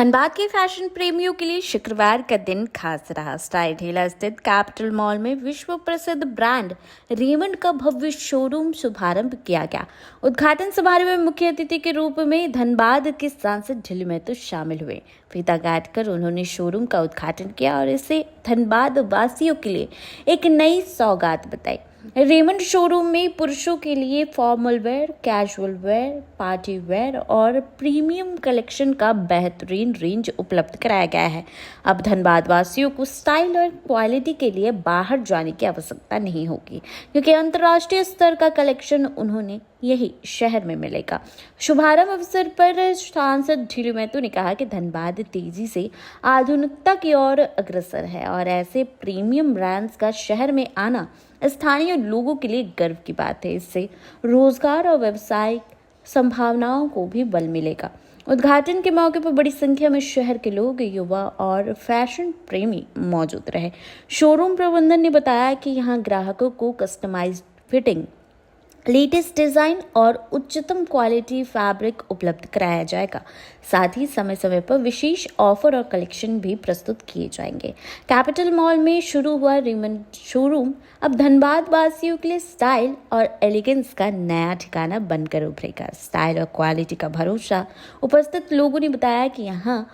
धनबाद के फैशन प्रेमियों के लिए शुक्रवार का दिन खास रहा। स्टाइल ढेला स्थित कैपिटल मॉल में विश्व प्रसिद्ध ब्रांड रेमंड का भव्य शोरूम शुभारंभ किया गया। उद्घाटन समारोह में मुख्य अतिथि के रूप में धनबाद के सांसद झिल्ली महतो शामिल हुए। फीता काटकर उन्होंने शोरूम का उद्घाटन किया और इसे धनबाद वासियों के लिए एक नई सौगात बताई। रेमंड शोरूम में पुरुषों के लिए formal wear, casual wear, party wear और प्रीमियम कलेक्शन का बेहतरीन रेंज उपलब्ध कराया गया है। अब धनबाद वासियों को स्टाइल और क्वालिटी के लिए बाहर जाने की आवश्यकता नहीं होगी, क्योंकि अंतर्राष्ट्रीय स्तर का कलेक्शन उन्होंने यही शहर में मिलेगा। शुभारंभ अवसर पर सांसद झिल्ली महतो ने कहा कि धनबाद तेजी से आधुनिकता की ओर अग्रसर है और ऐसे प्रीमियम ब्रांड्स का शहर में आना स्थानीय लोगों के लिए गर्व की बात है। इससे रोजगार और व्यावसायिक संभावनाओं को भी बल मिलेगा। उद्घाटन के मौके पर बड़ी संख्या में शहर के लोग, युवा और फैशन प्रेमी मौजूद रहे। शोरूम प्रबंधन ने बताया कि यहां ग्राहकों को कस्टमाइज्ड फिटिंग, लेटेस्ट डिजाइन और उच्चतम क्वालिटी फैब्रिक उपलब्ध कराया जाएगा। साथ ही समय समय पर विशेष ऑफर और कलेक्शन भी प्रस्तुत किए जाएंगे। कैपिटल मॉल में शुरू हुआ रेमंड शोरूम अब धनबाद वासियों के लिए स्टाइल और एलिगेंस का नया ठिकाना बनकर उभरेगा। स्टाइल और क्वालिटी का भरोसा उपस्थित लोगों ने बताया कि यहाँ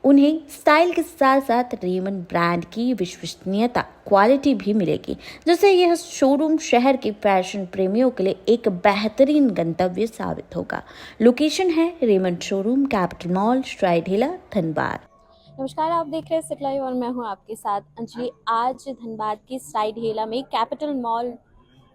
उन्हें स्टाइल के साथ साथ रेमंड ब्रांड की विश्वसनीयता, क्वालिटी भी मिलेगी, जिससे यह शोरूम शहर के फैशन प्रेमियों के लिए एक बेहतरीन गंतव्य साबित होगा। लोकेशन है Raymond showroom, capital mall, style ढेला, धनबाद। नमस्कार, आप देख रहे हैं सिटी लाइव और मैं हूं आपके साथ अंजलि। आज धनबाद की स्टाइल ढेला में कैपिटल मॉल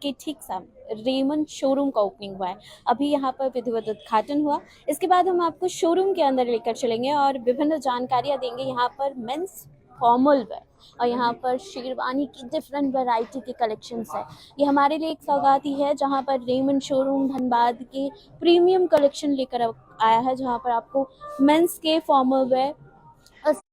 के ठीक सामने रेमंड शोरूम का ओपनिंग हुआ है। अभी यहाँ पर विधिवत उद्घाटन हुआ। इसके बाद हम आपको शोरूम के अंदर लेकर चलेंगे और विभिन्न जानकारियाँ देंगे। यहाँ पर मेंस फॉर्मल वेयर और यहाँ पर शेरवानी की डिफरेंट वैरायटी के कलेक्शंस है। ये हमारे लिए एक सौगात ही है, जहाँ पर रेमंड शोरूम धनबाद के प्रीमियम कलेक्शन लेकर आया है, जहाँ पर आपको मेंस के फॉर्मल वेयर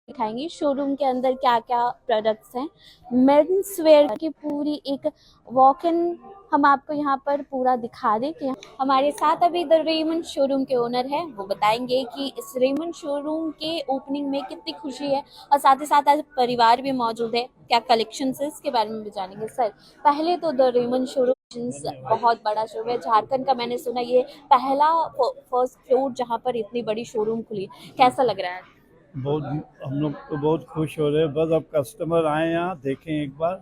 दिखाएंगे। शोरूम के अंदर क्या क्या प्रोडक्ट्स हैं, मेंस वेयर की पूरी एक वॉक इन हम आपको यहाँ पर पूरा दिखा दें। कि हमारे साथ अभी द रेमंड शोरूम के ओनर हैं, वो बताएंगे कि इस रेमंड शोरूम के ओपनिंग में कितनी खुशी है और साथ ही साथ आज परिवार भी मौजूद है, क्या कलेक्शन है इसके बारे में भी जानेंगे। सर, पहले तो द रेमंड शोरूम बहुत बड़ा शोरूम है झारखंड का, मैंने सुना ये पहला फर्स्ट फ्लोर जहाँ पर इतनी बड़ी शोरूम खुली, कैसा लग रहा है? बहुत, हम लोग तो बहुत खुश हो रहे हैं। बस अब कस्टमर आए यहाँ देखें एक बार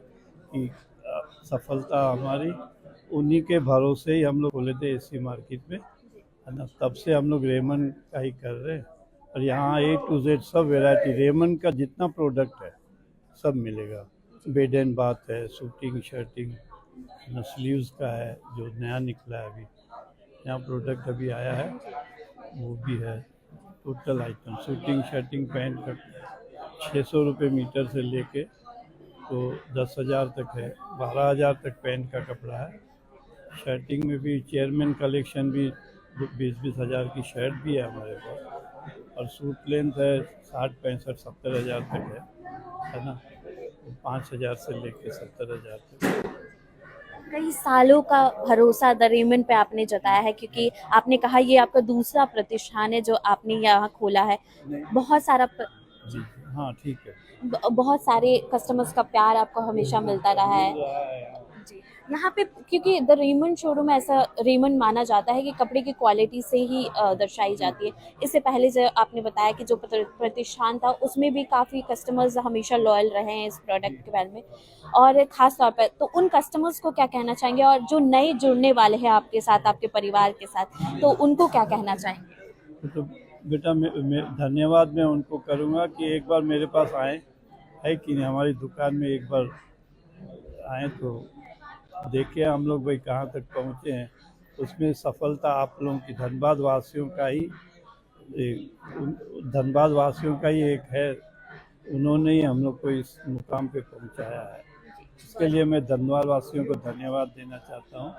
कि सफलता हमारी उन्हीं के भरोसे ही हम लोग खोले थे एसी मार्केट में, है ना। तब से हम लोग रेमंड का ही कर रहे हैं और यहाँ A to Z सब वेराइटी रेमंड का जितना प्रोडक्ट है सब मिलेगा। बेड एंड बाथ है, शूटिंग शर्टिंग, स्लीव्स का है जो नया निकला है अभी, यहाँ प्रोडक्ट अभी आया है वो भी है। Total item shooting shirting pant का 600 रुपये मीटर से लेके तो 10,000 तक है, 12,000 तक पैंट का कपड़ा है। शर्टिंग में भी चेयरमैन कलेक्शन भी 20-20 हज़ार की शर्ट भी है हमारे पास, और सूट लेंथ है 60, 65, 70,000 तक है ना। 5,000 से लेके 70,000 तक। कई सालों का भरोसा द रेमंड पे आपने जताया है, क्योंकि आपने कहा ये आपका दूसरा प्रतिष्ठान है जो आपने यहाँ खोला है। बहुत सारा जी हाँ, ठीक है। बहुत सारे कस्टमर्स का प्यार आपको हमेशा मिलता रहा है जी यहाँ पे, क्योंकि द रेमंड शोरूम ऐसा रेमंड माना जाता है कि कपड़े की क्वालिटी से ही दर्शाई जाती है। इससे पहले जो आपने बताया कि जो प्रतिष्ठान था उसमें भी काफ़ी कस्टमर्स हमेशा लॉयल रहे हैं इस प्रोडक्ट के बारे में, और ख़ास तौर पर तो उन कस्टमर्स को क्या कहना चाहेंगे, और जो नए जुड़ने वाले हैं आपके साथ, आपके परिवार के साथ, तो उनको क्या कहना चाहेंगे? तो बेटा मैं धन्यवाद मैं उनको करूँगा कि एक बार मेरे पास आए, है कि नहीं, हमारी दुकान में एक बार आए तो देखिए हम लोग भाई कहाँ तक पहुँचे हैं। उसमें सफलता आप लोगों की धनबाद वासियों का ही एक है। उन्होंने ही हम लोग को इस मुकाम पे पहुँचाया है। इसके लिए मैं धनबाद वासियों को धन्यवाद देना चाहता हूँ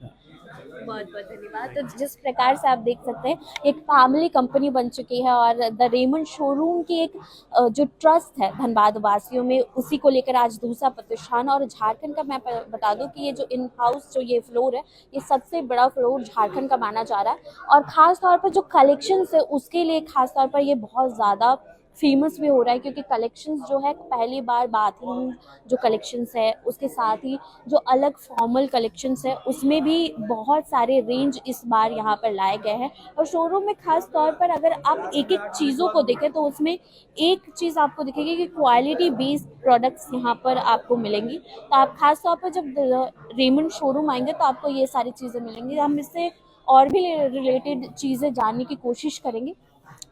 बहुत बहुत धन्यवाद। तो जिस प्रकार से आप देख सकते हैं एक फैमिली कंपनी बन चुकी है और द रेमंड शोरूम की एक जो ट्रस्ट है धनबाद वासियों में, उसी को लेकर आज दूसरा प्रतिष्ठान। और झारखंड का मैं बता दूं कि ये जो इन हाउस जो ये फ्लोर है, ये सबसे बड़ा फ्लोर झारखंड का माना जा रहा है। और खास तौर पर जो कलेक्शंस है उसके लिए खास तौर पर ये बहुत ज़्यादा फेमस भी हो रहा है, क्योंकि कलेक्शंस जो है पहली बार बाथरूम जो कलेक्शंस है, उसके साथ ही जो अलग फॉर्मल कलेक्शंस है उसमें भी बहुत सारे रेंज इस बार यहाँ पर लाए गए हैं। और शोरूम में खास तौर पर अगर आप एक एक चीज़ों को देखें तो उसमें एक चीज़ आपको दिखेगी कि क्वालिटी बेस्ड प्रोडक्ट्स यहाँ पर आपको मिलेंगी। तो आप खास तौर पर जब रेमंड शोरूम आएंगे तो आपको ये सारी चीज़ें मिलेंगी। हम इससे और भी रिलेटेड चीज़ें जानने की कोशिश करेंगे।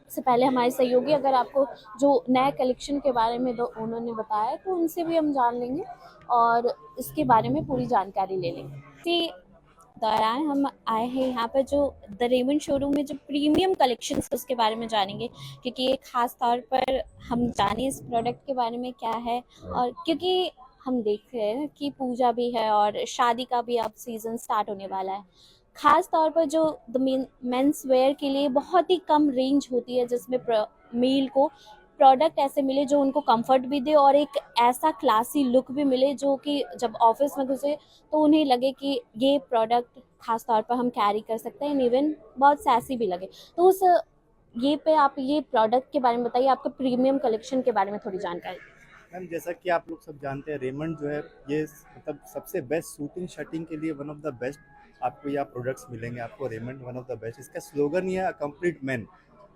इससे पहले हमारे सहयोगी अगर आपको जो नए कलेक्शन के बारे में उन्होंने बताया तो उनसे भी हम जान लेंगे और इसके बारे में पूरी जानकारी ले लेंगे। इसी दौरान हम आए हैं यहाँ पर जो द रेमंड शोरूम में जो प्रीमियम कलेक्शन है उसके बारे में जानेंगे, क्योंकि ये खास तौर पर हम जाने इस प्रोडक्ट के बारे में क्या है। और क्योंकि हम देख रहे हैं कि पूजा भी है और शादी का भी अब सीज़न स्टार्ट होने वाला है। खास तौर पर जो द मेंस वेयर के लिए बहुत ही कम रेंज होती है, जिसमें मेल को प्रोडक्ट ऐसे मिले जो उनको कंफर्ट भी दे और एक ऐसा क्लासी लुक भी मिले जो कि जब ऑफिस में घुसे तो उन्हें लगे कि ये प्रोडक्ट खास तौर पर हम कैरी कर सकते हैं, इवन बहुत सैसी भी लगे। तो उस ये पे आप ये प्रोडक्ट के बारे में बताइए, आपका प्रीमियम कलेक्शन के बारे में थोड़ी जानकारी। मैम, जैसा कि आप लोग सब जानते हैं, रेमंड जो है ये मतलब सबसे बेस्ट शूटिंग शटिंग के लिए वन ऑफ द बेस्ट आपको यहाँ प्रोडक्ट्स मिलेंगे। आपको Raymond one of the best, इसका स्लोगन ये है कंप्लीट मैन,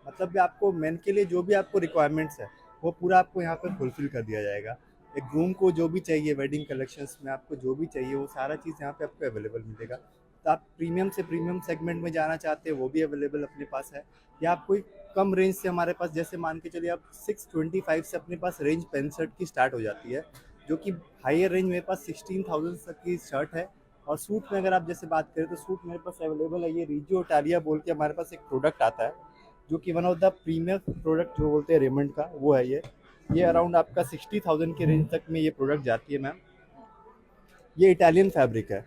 मतलब कि आपको मैन के लिए जो भी आपको रिक्वायरमेंट्स है वो पूरा आपको यहाँ पर फुलफिल कर दिया जाएगा। एक ग्रूम को जो भी चाहिए वेडिंग कलेक्शंस में आपको जो भी चाहिए वो सारा चीज़ यहाँ पे आपको अवेलेबल मिलेगा। तो आप प्रीमियम से प्रीमियम सेगमेंट में जाना चाहते हैं वो भी अवेलेबल अपने पास है, या आप कोई कम रेंज से हमारे पास जैसे मान के चलिए आप 625 से अपने पास रेंज पेंट शर्ट की स्टार्ट हो जाती है, जो कि हायर रेंज मेरे पास 16,000 तक की शर्ट है। और सूट में अगर आप जैसे बात करें तो सूट मेरे पास अवेलेबल है, ये रिजियो इटालिया बोल के हमारे पास एक प्रोडक्ट आता है जो कि one of the premium product जो बोलते हैं रेमंड का, वो है ये अराउंड आपका 60,000 के रेंज तक में ये प्रोडक्ट जाती है मैम। ये इटालियन फैब्रिक है,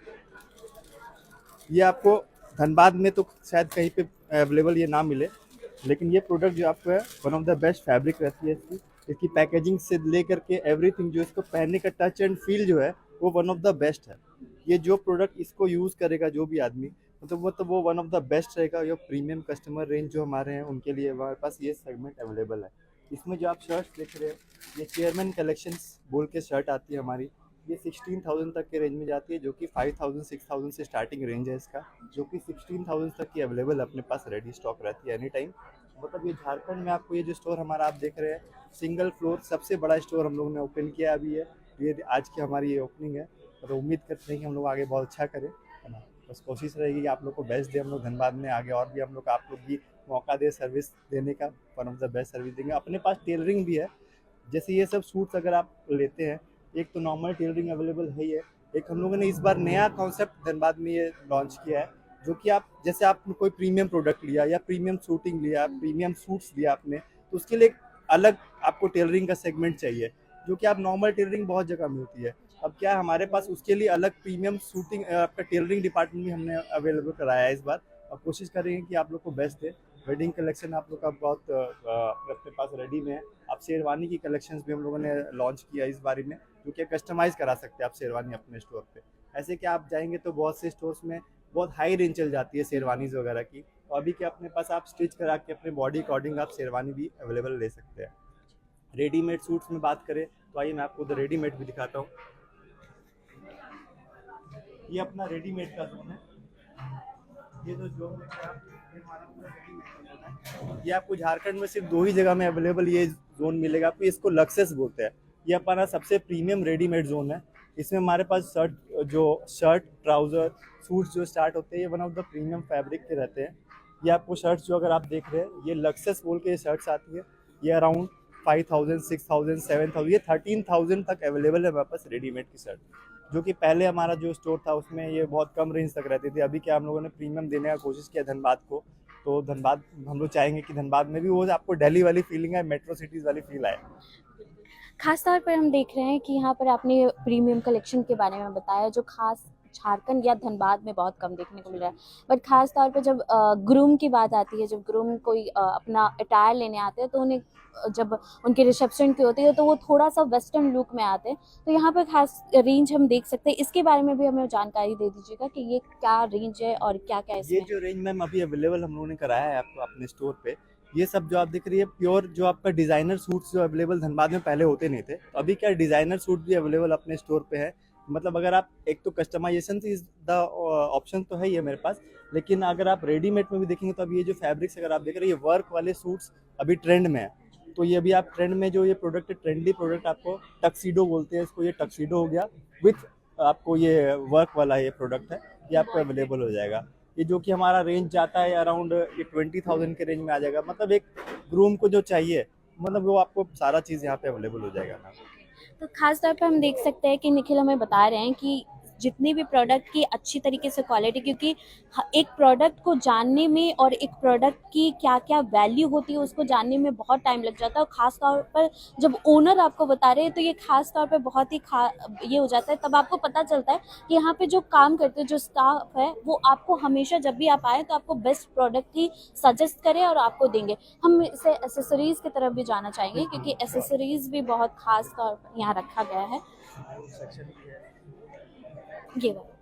ये आपको धनबाद में तो शायद कहीं पे अवेलेबल ये ना मिले, लेकिन ये प्रोडक्ट जो आपको है one of the best fabric रहती है इसकी पैकेजिंग से लेकर के एवरीथिंग, जो इसको पहनने का टच एंड फील जो है वो वन ऑफ द बेस्ट है। ये जो प्रोडक्ट इसको यूज़ करेगा जो भी आदमी मतलब वो वन ऑफ द बेस्ट रहेगा। ये प्रीमियम कस्टमर रेंज जो हमारे हैं उनके लिए हमारे पास ये सेगमेंट अवेलेबल है। इसमें जो आप शर्ट्स देख रहे हैं ये चेयरमैन कलेक्शंस बोल के शर्ट आती है हमारी, ये 16,000 तक के रेंज में जाती है, जो कि 5,000 6,000 से स्टार्टिंग रेंज है इसका, जो कि 16,000 तक की अवेलेबल अपने पास रेडी स्टॉक रहती है एनी टाइम। मतलब ये झारखंड में आपको ये जो स्टोर हमारा आप देख रहे हैं सिंगल फ्लोर सबसे बड़ा स्टोर हम लोगों ने ओपन किया अभी है, ये आज की हमारी ये ओपनिंग है। तो उम्मीद करते हैं कि हम लोग आगे बहुत अच्छा करें, है ना। बस कोशिश रहेगी कि आप लोग को बेस्ट दे हम लोग धनबाद में, आगे और भी हम लोग आप लोग भी मौका दे सर्विस देने का, one of the best service देंगे। अपने पास टेलरिंग भी है, जैसे ये सब सूट्स अगर आप लेते हैं, एक तो नॉर्मल टेलरिंग अवेलेबल है ही है, एक हम लोगों ने इस बार नया कॉन्सेप्ट धनबाद में ये लॉन्च किया है, जो कि आप जैसे आप कोई प्रीमियम प्रोडक्ट लिया या प्रीमियम शूटिंग लिया, प्रीमियम सूट्स लिया आपने, तो उसके लिए अलग आपको टेलरिंग का सेगमेंट चाहिए, जो कि आप नॉर्मल टेलरिंग बहुत जगह मिलती है। अब क्या है हमारे पास उसके लिए अलग प्रीमियम शूटिंग आपका टेलरिंग डिपार्टमेंट भी हमने अवेलेबल कराया है इस बार, और कोशिश करेंगे कि आप लोग को बेस्ट दे। वेडिंग कलेक्शन आप लोग का बहुत अपने पास रेडी में है। आप शेरवानी की कलेक्शंस भी हम लोगों ने लॉन्च किया इस बारी में, जो कि कस्टमाइज़ करा सकते हैं आप शेरवानी अपने स्टोर पे। ऐसे कि आप जाएंगे तो बहुत से स्टोर्स में बहुत हाई रेंज चल जाती है शेरवानीज़ वगैरह की, तो अभी के अपने पास आप स्टिच करा के अपने बॉडी अकॉर्डिंग आप शेरवानी भी अवेलेबल ले सकते हैं। रेडीमेड सूट्स में बात करें तो आइए मैं आपको रेडीमेड भी दिखाता हूँ। ये अपना रेडीमेड का जोन है, ये जो जोन है ये आपको झारखंड में सिर्फ 2 ही जगह में अवेलेबल ये जोन मिलेगा आपको, इसको लक्सेस बोलते हैं। ये अपना सबसे प्रीमियम रेडीमेड जोन है, इसमें हमारे पास शर्ट ट्राउज़र सूट्स जो स्टार्ट होते हैं ये one of the premium fabric के रहते हैं। ये आपको शर्ट्स जो अगर आप देख रहे हैं ये लक्सेस बोल के ये शर्ट्स आती है, ये अराउंड 5,000 6,000 7,000 ये 13,000 तक अवेलेबल है हमारे पास रेडीमेड की शर्ट, जो कि पहले हमारा जो स्टोर था उसमें ये बहुत कम रेंज तक रहती थी। अभी क्या हम लोगों ने प्रीमियम देने का कोशिश किया धनबाद को, तो धनबाद हम लोग चाहेंगे कि धनबाद में भी वो आपको दिल्ली वाली फीलिंग है, मेट्रो सिटीज़ वाली फील आए। खास तौर पर हम देख रहे हैं कि यहाँ पर आपने प्रीमियम कलेक्शन के बारे में बताया, जो खास झारखंड या धनबाद में बहुत कम देखने को मिल रहा है। बट खास तौर पे जब ग्रूम की बात आती है, जब ग्रूम कोई अपना अटायर लेने आते हैं तो उन्हें जब उनके रिसेप्शन की होती है तो वो थोड़ा सा वेस्टर्न लुक में आते हैं। तो यहाँ पर खास रेंज हम देख सकते हैं, इसके बारे में भी हमें जानकारी दे दीजिएगा कि ये क्या रेंज है और क्या क्या ये इसमें। जो रेंज मैम अभी अवेलेबल हम लोगों ने कराया है आपको अपने स्टोर पे, ये सब जो आप देख रही है प्योर जो आपका डिजाइनर सूट्स जो अवेलेबल धनबाद में पहले होते नहीं थे, तो अभी क्या डिजाइनर सूट भी अवेलेबल अपने स्टोर पे है। मतलब अगर आप एक तो कस्टमाइजेशन इज द ऑप्शन तो है ही है मेरे पास, लेकिन अगर आप रेडीमेड में भी देखेंगे तो अभी ये जो फैब्रिक्स अगर आप देख रहे हैं ये वर्क वाले सूट्स अभी ट्रेंड में है। तो ये अभी आप ट्रेंड में जो ये प्रोडक्ट है, ट्रेंडी प्रोडक्ट आपको टक्सीडो बोलते हैं इसको, ये टक्सीडो हो गया विथ आपको ये वर्क वाला ये प्रोडक्ट है, ये आपको अवेलेबल हो जाएगा। ये जो कि हमारा रेंज जाता है अराउंड ये 20,000 के रेंज में आ जाएगा। मतलब एक ग्रूम को जो चाहिए मतलब वो आपको सारा चीज़ यहाँ पे अवेलेबल हो जाएगा ना। तो खास तौर पे हम देख सकते हैं कि निखिल हमें बता रहे हैं कि जितनी भी प्रोडक्ट की अच्छी तरीके से क्वालिटी, क्योंकि एक प्रोडक्ट को जानने में और एक प्रोडक्ट की क्या क्या वैल्यू होती है उसको जानने में बहुत टाइम लग जाता है। और ख़ास तौर पर जब ओनर आपको बता रहे हैं तो ये खास तौर पे बहुत ही ये हो जाता है, तब आपको पता चलता है कि यहाँ पे जो काम करते हैं जो स्टाफ है वो आपको हमेशा जब भी आप आए तो आपको बेस्ट प्रोडक्ट ही सजेस्ट करें और आपको देंगे। हम इसे एसेसरीज़ की तरफ भी जाना चाहेंगे क्योंकि एसेसरीज़ भी बहुत खास तौर पर यहाँ रखा गया है। ये वाला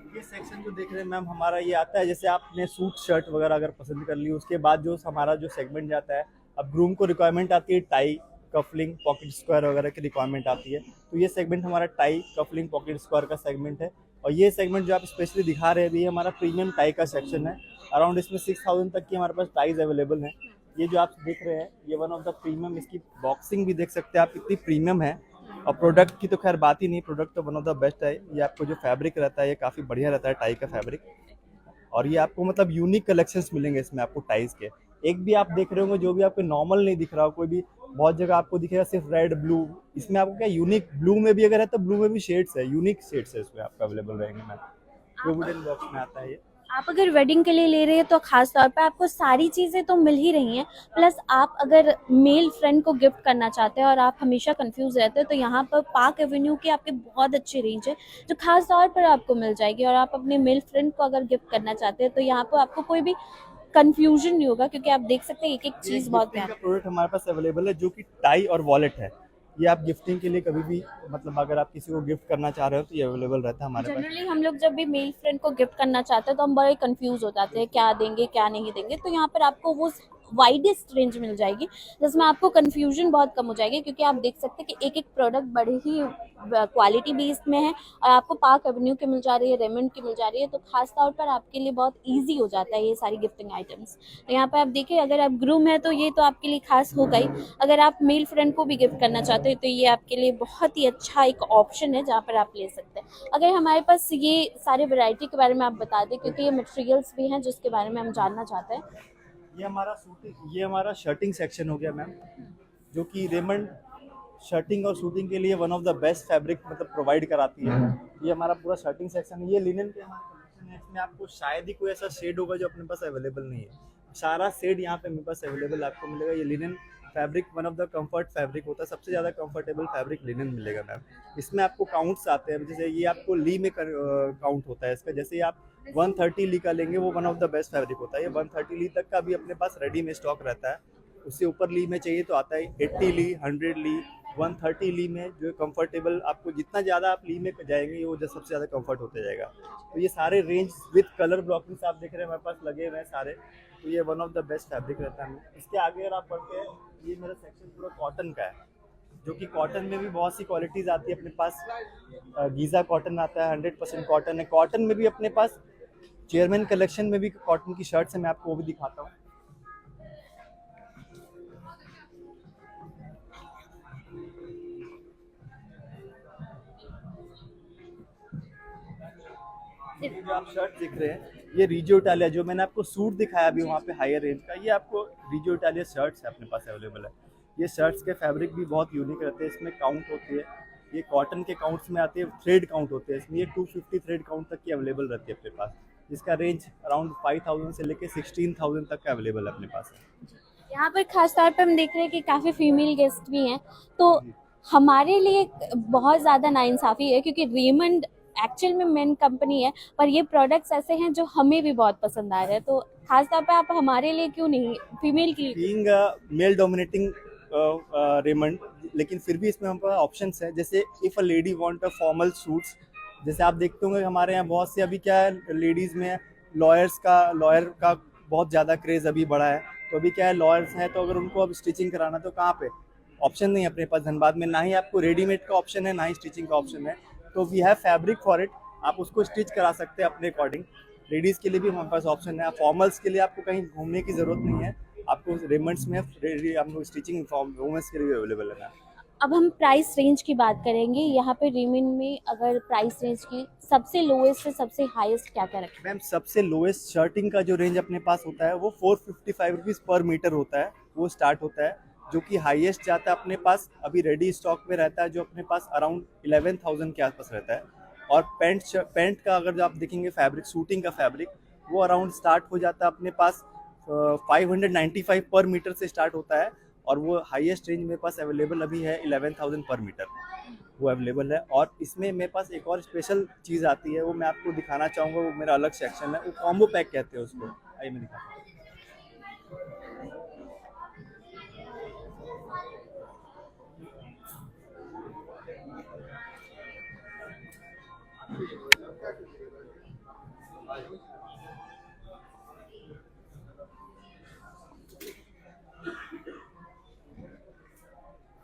ये सेक्शन जो देख रहे हैं मैम हमारा ये आता है, जैसे आपने सूट शर्ट वगैरह अगर पसंद कर ली, उसके बाद जो हमारा जो सेगमेंट जाता है, अब ग्रूम को रिक्वायरमेंट आती है टाई कफलिंग पॉकेट स्क्वायर वगैरह की रिक्वायरमेंट आती है, तो ये सेगमेंट हमारा टाई कफलिंग पॉकेट स्क्वायर का सेगमेंट है। और ये सेगमेंट जो आप स्पेशली दिखा रहे हैं अभी, ये हमारा प्रीमियम टाई का सेक्शन है। अराउंड इसमें 6,000 तक की हमारे पास टाइज अवेलेबल हैं। ये जो आप देख रहे हैं ये वन ऑफ द प्रीमियम, इसकी बॉक्सिंग भी देख सकते हैं आप कितनी प्रीमियम है। और प्रोडक्ट की तो खैर बात ही नहीं, प्रोडक्ट तो वन ऑफ द बेस्ट है। ये आपको जो फैब्रिक रहता है ये काफ़ी बढ़िया रहता है टाई का फैब्रिक, और ये आपको मतलब यूनिक कलेक्शंस मिलेंगे इसमें आपको टाइज के। एक भी आप देख रहे होंगे जो भी आपको नॉर्मल नहीं दिख रहा हो, कोई भी बहुत जगह आपको दिखेगा सिर्फ रेड ब्लू, इसमें आपको क्या यूनिक ब्लू में भी अगर है तो ब्लू में भी शेड्स है, यूनिक शेड्स है इसमें आपको अवेलेबल रहेंगे मैम। जो वुडन बॉक्स में आता है ये। आप अगर वेडिंग के लिए ले रहे हैं तो खास तौर पे आपको सारी चीज़ें तो मिल ही रही हैं, प्लस आप अगर मेल फ्रेंड को गिफ्ट करना चाहते हैं और आप हमेशा कंफ्यूज रहते हैं तो यहाँ पर पार्क एवेन्यू की आपके बहुत अच्छी रेंज है जो खास तौर पर आपको मिल जाएगी। और आप अपने मेल फ्रेंड को अगर गिफ्ट करना चाहते हैं तो यहाँ पर आपको कोई भी कंफ्यूजन नहीं होगा, क्योंकि आप देख सकते हैं एक एक चीज़ बहुत गिफ्टिंग का प्रोडक्ट हमारे पास अवेलेबल है जो कि टाई और वॉलेट है। ये आप गिफ्टिंग के लिए कभी भी मतलब अगर आप किसी को गिफ्ट करना चाह रहे हो तो ये अवेलेबल रहता है हमारे पास। जनरली हम लोग जब भी मेल फ्रेंड को गिफ्ट करना चाहते हैं तो हम बड़े कंफ्यूज हो जाते हैं क्या देंगे क्या नहीं देंगे, तो यहाँ पर आपको वो वाइडेस्ट रेंज मिल जाएगी जिसमें आपको कंफ्यूजन बहुत कम हो जाएगी, क्योंकि आप देख सकते हैं कि एक एक प्रोडक्ट बड़े ही क्वालिटी बेस्ड में है और आपको पार्क एवेन्यू की मिल जा रही है, रेमंड की मिल जा रही है, तो खास तौर पर आपके लिए बहुत ईजी हो जाता है ये सारी गिफ्टिंग आइटम्स। तो यहाँ पर आप देखिए अगर आप ग्रूम है तो ये तो आपके लिए खास हो गई, अगर आप मेल फ्रेंड को भी गिफ्ट करना चाहते हो तो ये आपके लिए बहुत ही अच्छा एक ऑप्शन है जहाँ पर आप ले सकते हैं। अगर हमारे पास ये सारे वैरायटी के बारे में आप बता दें, क्योंकि ये मटेरियल्स भी हैं जिसके बारे में हम जानना चाहते हैं। ये हमारा शर्टिंग सेक्शन हो गया मैम, जो कि रेमंड शर्टिंग और शूटिंग के लिए one of the best fabric मतलब प्रोवाइड कराती है। ये हमारा पूरा शर्टिंग सेक्शन है। ये लिनन के हमारे कलेक्शन है, इसमें आपको शायद ही कोई ऐसा शेड होगा जो अपने पास अवेलेबल नहीं है। सारा शेड यहाँ पे मेरे पास अवेलेबल आपको मिलेगा। ये linen fabric one of the comfort fabric होता है, सबसे ज़्यादा कंफर्टेबल फैब्रिक लिनन मिलेगा मैम। इसमें आपको काउंट्स आते हैं, जैसे ये आपको ली में काउंट होता है इसका, जैसे आप 130 ली का लेंगे वो one of the best fabric होता है। ये 130 ली तक का भी अपने पास रेडी में स्टॉक रहता है। उससे ऊपर ली में चाहिए तो आता है 80 ली, 100 ली, 130 ली में जो कंफर्टेबल आपको जितना ज़्यादा आप ली में जाएंगे वो जो सबसे ज़्यादा कंफर्ट होते जाएगा। तो ये सारे रेंज विद कलर ब्लॉकिंग्स आप देख रहे हैं हमारे पास लगे हुए हैं सारे, तो ये one of the best fabric रहता है। इसके आगे अगर आप बढ़ते हैं, ये मेरा सेक्शन पूरा कॉटन का है, जो कि कॉटन में भी बहुत सी क्वालिटीज़ आती है अपने पास। गीज़ा कॉटन आता है, 100% कॉटन है। कॉटन में भी अपने पास चेयरमैन कलेक्शन में भी कॉटन की शर्ट्स है, मैं आपको वो भी दिखाता हूँ। ये जो आप शर्ट दिख रहे हैं ये रिजियो इटालिया, जो मैंने आपको सूट दिखाया अभी वहाँ पे हायर रेंज का, ये आपको रिजियो इटालिया शर्ट्स है अपने पास अवेलेबल है। ये शर्ट्स के फैब्रिक भी बहुत यूनिक रहते हैं, इसमें काउंट होती है, ये कॉटन के काउंट्स में आती है, थ्रेड काउंट होते हैं इसमें। ये 250 थ्रेड काउंट तक की अवेलेबल रहती है अपने पास, जिसका रेंज अराउंड 5,000 से लेके 16,000 तक का अवेलेबल है अपने पास। यहाँ पर खास तौर पर हम देख रहे हैं कि काफ़ी फीमेल गेस्ट भी हैं, तो हमारे लिए बहुत ज़्यादा नाइंसाफ़ी है क्योंकि रेमंड एक्चुअल में मेन कंपनी है, पर ये प्रोडक्ट्स ऐसे हैं जो हमें भी बहुत पसंद आ रहे हैं, तो खास तौर पे आप हमारे लिए क्यों नहीं, फीमेल के लिए? बीइंग मेल डोमिनेटिंग रेमंड, लेकिन फिर भी इसमें हमारे पास ऑप्शंस है। जैसे if a lady want a formal suits, जैसे आप देखते होंगे हमारे यहाँ बहुत से अभी क्या है लेडीज़ में लॉयर का बहुत ज़्यादा क्रेज़ अभी बढ़ा है। तो अभी क्या है लॉयर्स हैं, तो अगर उनको अब स्टिचिंग कराना तो कहाँ पे ऑप्शन नहीं है अपने पास धनबाद में, ना ही आपको रेडीमेड का ऑप्शन है ना ही स्टिचिंग का ऑप्शन है। तो we have fabric for it, आप उसको स्टिच करा सकते हैं अपने अकॉर्डिंग। लेडीज़ के लिए भी हमारे पास ऑप्शन है। फॉर्मल्स के लिए आपको कहीं घूमने की ज़रूरत नहीं है, आपको रेमंड्स में हम लोग स्टिचिंग वुमेंस के लिए अवेलेबल है ना। अब हम प्राइस रेंज की बात करेंगे। यहाँ पे रेमंड में अगर प्राइस रेंज की सबसे लोएस्ट से सबसे हाईएस्ट क्या क्या रखें? मैम सबसे लोएस्ट शर्टिंग का जो रेंज अपने पास होता है वो 455 रुपीज़ पर मीटर होता है, वो स्टार्ट होता है। जो कि हाईएस्ट जाता है अपने पास अभी रेडी स्टॉक में रहता है, जो अपने पास अराउंड 11,000 के आसपास रहता है। और पैंट का अगर आप देखेंगे फैब्रिक, शूटिंग का फैब्रिक, वो अराउंड स्टार्ट हो जाता है अपने पास 595 पर मीटर से स्टार्ट होता है। और वो हाईएस्ट रेंज मेरे पास अवेलेबल अभी है 11,000 पर मीटर, वो अवेलेबल है। और इसमें मेरे पास एक और स्पेशल चीज़ आती है, वो मैं आपको दिखाना चाहूँगा, वो मेरा अलग सेक्शन है, वो कॉम्बो पैक कहते हैं उसको। आइए मैं दिखाता हूँ।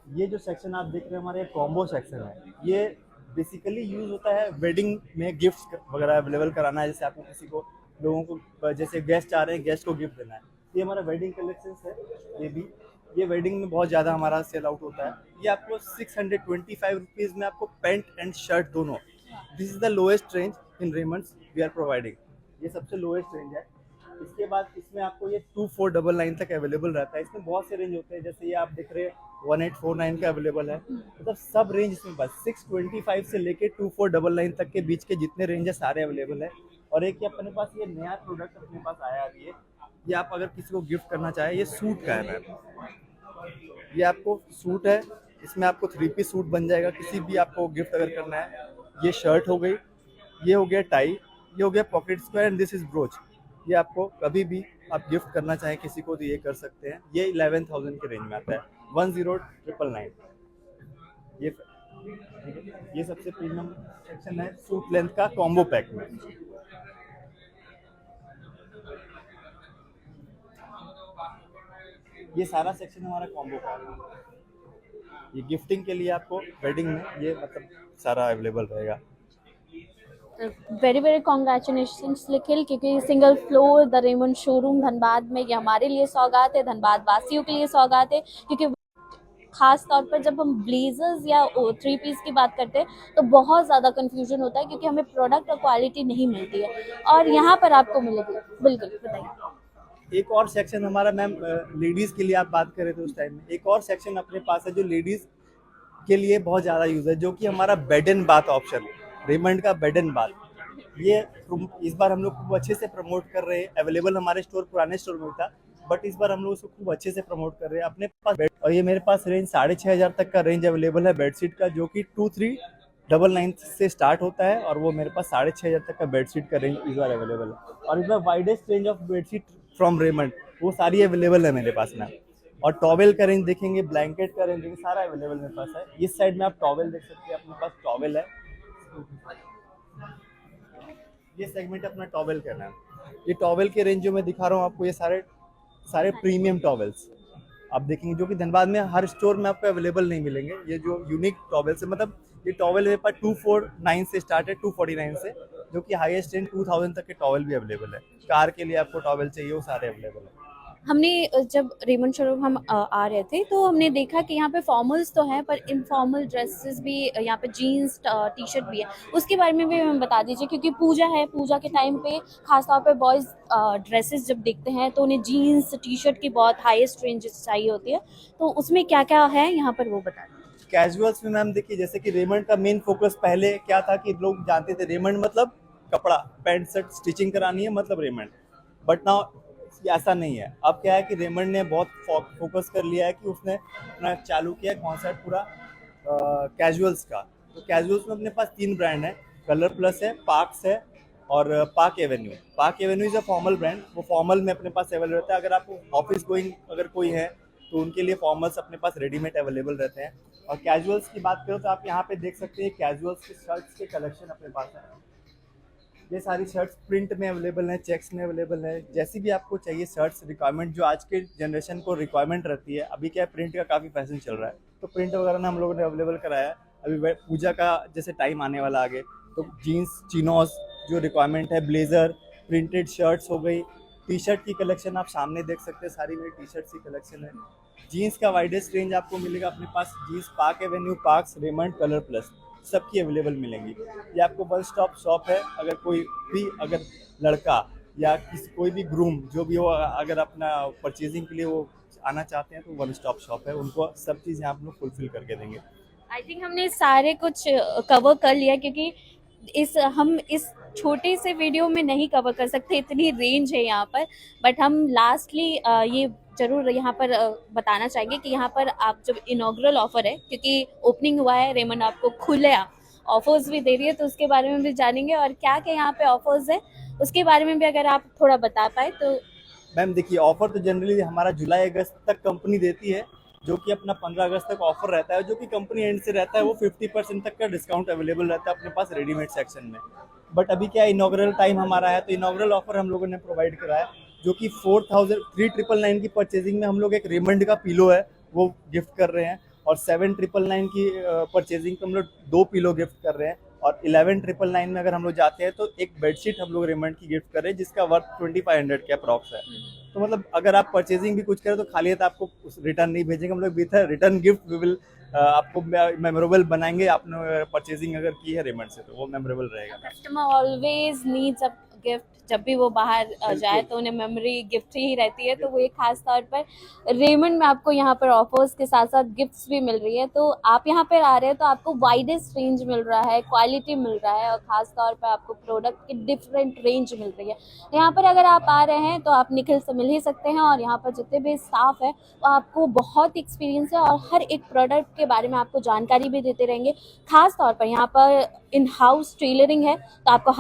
ये जो सेक्शन आप देख रहे हैं हमारे कॉम्बो सेक्शन है, ये बेसिकली यूज होता है वेडिंग में गिफ्ट्स वगैरह अवेलेबल कराना है। जैसे आपको किसी को लोगों को जैसे गेस्ट आ रहे हैं, गेस्ट को गिफ्ट देना है, ये हमारा वेडिंग कलेक्शन है। ये वेडिंग में बहुत ज़्यादा हमारा सेल आउट होता है। ये आपको 625 रुपीज़ में आपको पैंट एंड शर्ट दोनों, this is the lowest range in Raymonds we are providing, ये सबसे लोएस्ट रेंज है। इसके बाद इसमें आपको ये 2499 तक अवेलेबल रहता है। इसमें बहुत से रेंज होते हैं, जैसे ये आप देख रहे हैं 1849 का अवेलेबल है। मतलब सब रेंज इसमें बस 625 से लेके 2499 तक के बीच के जितने रेंज है सारे अवेलेबल है। और एक ये अपने पास ये नया प्रोडक्ट अपने पास आया अभी है, ये आप अगर किसी को गिफ्ट करना चाहे, ये सूट का है मैम। ये आपको सूट है, इसमें आपको 3 पीस सूट बन जाएगा किसी भी आपको गिफ्ट अगर करना है। ये शर्ट हो गई, ये हो गया टाई, ये हो गया pocket square and this is broach. ये आपको कभी भी आप गिफ्ट करना चाहें किसी को तो ये कर सकते हैं। ये 11,000 के रेंज में आता है, 10,999। ये सबसे प्रीमियम सेक्शन है सूट लेंथ का कॉम्बो पैक में। ये सारा सेक्शन हमारा कॉम्बो पैक है। ये गिफ्टिंग के लिए आपको वेडिंग में ये मतलब सारा अवेलेबल रहेगा। वेरी वेरी कॉन्ग्रेचुलेशंस निखिल, क्योंकि single floor the Raymond showroom Dhanbad में ये हमारे लिए सौगात है, धनबाद वासियों के लिए सौगात है। क्योंकि खास तौर पर जब हम ब्लेजर्स या 3 पीस की बात करते हैं तो बहुत ज़्यादा कंफ्यूजन होता है, क्योंकि हमें प्रोडक्ट और क्वालिटी नहीं मिलती है, और यहाँ पर आपको मिलेगी। बिल्कुल बताइए। एक और सेक्शन हमारा मैम लेडीज़ के लिए आप बात कर रहे थे उस टाइम में, एक और सेक्शन अपने पास है जो लेडीज़ के लिए बहुत ज़्यादा यूज़ है, जो कि हमारा bed and bath option, Raymond का बेड एंड बाथ। ये इस बार हम लोग खूब अच्छे से प्रमोट कर रहे हैं। अवेलेबल हमारे स्टोर पुराने स्टोर में था, बट इस बार हम लोग उसको खूब अच्छे से प्रमोट कर रहे हैं अपने पास बेड। और ये मेरे पास रेंज 6,500 तक का रेंज अवेलेबल है बेडशीट का, जो कि 2399 से स्टार्ट होता है, और वो मेरे पास 6,500 तक का बेडशीट का रेंज इस बार अवेलेबल है। और इस बार widest range of bedsheet from Raymond वो सारी अवेलेबल है मेरे पास ना। और टॉवेल का रेंज देखेंगे, ब्लैंकेट का रेंज देखेंगे, सारा अवेलेबल मेरे पास है। इस साइड में आप टॉवेल देख सकते हैं, अपने पास टॉवेल है। ये सेगमेंट अपना टॉवेल का नाम, ये टॉवेल के रेंज जो मैं दिखा रहा हूँ आपको, ये सारे प्रीमियम टॉवेल्स आप देखेंगे, जो कि धनबाद में हर स्टोर में आपको अवेलेबल नहीं मिलेंगे। ये जो यूनिक टॉवेल्स है, मतलब ये टॉवेल मेरे पास 249 से स्टार्ट है, 249 से, जो कि हाईएस्ट रेंज 2000 तक के टॉवेल भी अवेलेबल है। कार के लिए आपको टॉवेल चाहिए, वो सारे अवेलेबल है। हमने जब रेमंड शोरूम हम आ रहे थे तो हमने देखा कि यहाँ पे फॉर्मल्स तो हैं, पर इनफॉर्मल ड्रेसेस भी, यहाँ पे जीन्स टी शर्ट भी है। उसके बारे में भी हमें बता दीजिए, क्योंकि पूजा है, पूजा के टाइम पे खासतौर पे बॉयज़ ड्रेसेस जब देखते हैं तो उन्हें जीन्स टी शर्ट की बहुत हाईएस्ट रेंजेस चाहिए होती है, तो उसमें क्या क्या है यहाँ पर वो बता दीजिए। कैजुअल्स में मैम देखिए, जैसे कि रेमंड का मेन फोकस पहले क्या था कि लोग जानते थे रेमंड मतलब कपड़ा, पैंट शर्ट स्टिचिंग करानी है मतलब रेमंड, बट नाउ ऐसा नहीं है। अब क्या है कि रेमंड ने बहुत फोकस कर लिया है कि उसने अपना चालू किया कॉन्सेप्ट पूरा कैजुअल्स का। तो कैजुअल्स में अपने पास 3 ब्रांड हैं, कलर प्लस है, पार्क्स है और park Avenue. Park Avenue is a formal brand, वो फॉर्मल में अपने पास अवेलेबल रहता है। अगर आपको ऑफिस गोइंग अगर कोई है तो उनके लिए फॉर्मल्स अपने पास रेडीमेड अवेलेबल रहते हैं। और कैजुअल्स की बात करो तो आप यहाँ पे देख सकते हैं कैजुअल्स के शर्ट्स के कलेक्शन अपने पास है। ये सारी शर्ट्स प्रिंट में अवेलेबल हैं, चेक्स में अवेलेबल है, जैसी भी आपको चाहिए शर्ट्स रिक्वायरमेंट जो आज के जनरेशन को रिक्वायरमेंट रहती है। अभी क्या है, प्रिंट का काफ़ी फैशन चल रहा है, तो प्रिंट वगैरह ना हम लोगों ने अवेलेबल कराया है। अभी पूजा का जैसे टाइम आने वाला आगे, तो जीन्स चिनोस जो रिक्वायरमेंट है, ब्लेजर, प्रिंटेड शर्ट्स हो गई, टी शर्ट की कलेक्शन आप सामने देख सकते हैं, सारी मेरी टी शर्ट्स की कलेक्शन है। जीन्स का वाइडेस्ट रेंज आपको मिलेगा अपने पास, jeans Park Avenue, Parx, Raymond, Colour Plus सबकी अवेलेबल मिलेंगी। ये आपको वन स्टॉप शॉप है। अगर कोई भी अगर लड़का या कोई भी ग्रूम जो भी हो, अगर अपना परचेजिंग के लिए वो आना चाहते हैं तो वन स्टॉप शॉप है, उनको सब चीज़ यहाँ हम लोग फुलफिल करके देंगे। आई थिंक हमने सारे कुछ कवर कर लिया, क्योंकि हम इस छोटे से वीडियो में नहीं कवर कर सकते, इतनी रेंज है यहाँ पर। बट हम लास्टली ये जरूर यहाँ पर बताना चाहेंगे कि यहाँ पर आप जब इनॉग्रल ऑफर है, क्योंकि ओपनिंग हुआ है, रेमंड आपको खुले ऑफर्स भी दे रही है, तो उसके बारे में भी जानेंगे और क्या क्या यहाँ पे ऑफर्स है उसके बारे में भी अगर आप थोड़ा बता पाए तो। मैम देखिए, ऑफर तो जनरली हमारा जुलाई अगस्त तक कंपनी देती है, जो कि अपना 15 अगस्त तक ऑफर रहता है, जो कि कंपनी एंड से रहता है। वो 50% तक का डिस्काउंट अवेलेबल रहता है अपने पास रेडीमेड सेक्शन में। बट अभी क्या इनॉग्रल टाइम हमारा है, तो इनॉग्रल ऑफर हम लोगों ने प्रोवाइड कराया, जो कि 3999 की परचेजिंग में हम लोग एक रेमंड का पिलो है वो गिफ्ट कर रहे हैं, और 7999 की परचेजिंग पे हम लोग 2 पिलो गिफ्ट कर रहे हैं, और 11999 में अगर हम लोग जाते हैं तो एक बेडशीट हम लोग रेमंड की गिफ्ट कर रहे हैं, जिसका वर्थ 2500 के अप्रॉक्स है। तो मतलब अगर आप परचेजिंग भी कुछ करें तो खाली हाथ आपको रिटर्न नहीं भेजेंगे हम लोग, with return gift we will आपको मेमोरेबल बनाएंगे। आपने परचेजिंग अगर की है रेमंड से तो वो मेमोरेबल रहेगा। Customer always needs a gift, जब भी वो बाहर जाए तो उन्हें मेमोरी गिफ्ट ही रहती है, तो वो एक खास तौर पर रेमंड में आपको यहाँ पर ऑफर्स के साथ साथ गिफ्ट्स भी मिल रही है। तो आप यहाँ पर आ रहे हैं तो आपको वाइडेस्ट रेंज मिल रहा है, क्वालिटी मिल रहा है, और खास तौर पर आपको प्रोडक्ट की डिफरेंट रेंज मिल रही है। यहाँ पर अगर आप आ रहे हैं तो आप निखिल से मिल ही सकते हैं, और यहाँ पर जितने भी स्टाफ है वो आपको बहुत एक्सपीरियंस है और हर एक प्रोडक्ट के बारे में आपको जानकारी भी देते रहेंगे। खास तौर पर यहाँ पर इन हाउस टेलरिंग है, तो आपको